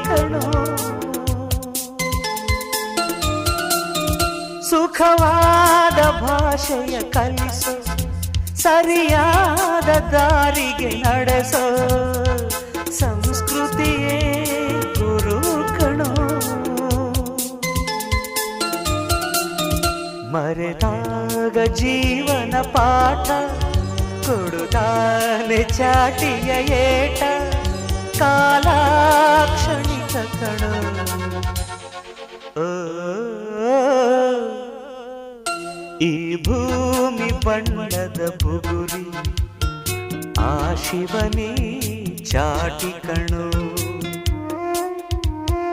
ಕಣೋ. ಸುಖವಾದ ಭಾಷೆಯ ಕಲಿಸೋ, ಸರಿಯಾದ ದಾರಿಗೆ ನಡೆಸೋ ಸಂಸ್ಕೃತಿಯೇ ಗುರು ಕಣೋ. ಮರೆತಾಗ ಜೀವನ ಪಾಠ ಕೊಡುತ್ತಾನೆ ಚಾಟಿಯ ಏಟ. ಕಾಲಾಕ್ಷಣಿಕ ಕಣೋ. ಈ ಭೂಮಿ ಬಣ್ಣದ ಬುಗುರಿ ಆ ಶಿವನೇ ಚಾಟಿ ಕಣೋ.